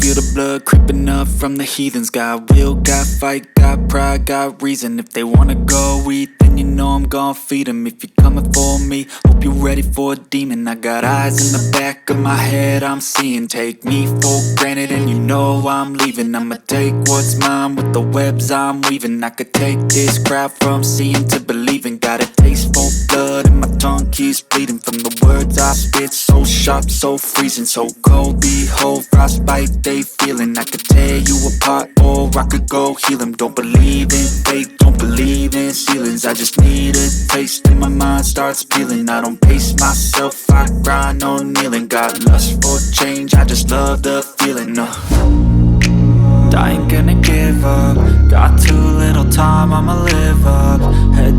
feel the blood creeping up from the heathens. Got will, got fight, got pride, got reason. If they wanna go eat, then you know I'm gon' feed them. If you're coming for me, hope you're ready for a demon. I got eyes in the back of my head, I'm seeing. Take me for granted and you know I'm leaving. I'ma take what's mine with the webs I'm weaving. I could take this crowd from seeing to believing. Got a taste for blood and my tongue keeps bleeding from the words I spit. So sharp, so freezing, so cold. Behold, frostbite they feeling. I could tear you apart or I could go heal them. Don't believe in fate, don't believe in ceilings. I just need a taste and my mind starts peeling. I don't pace myself, I grind on kneeling. Got lust for change, I just love the feeling. I ain't gonna give up. Got too little time, I'ma live up. Head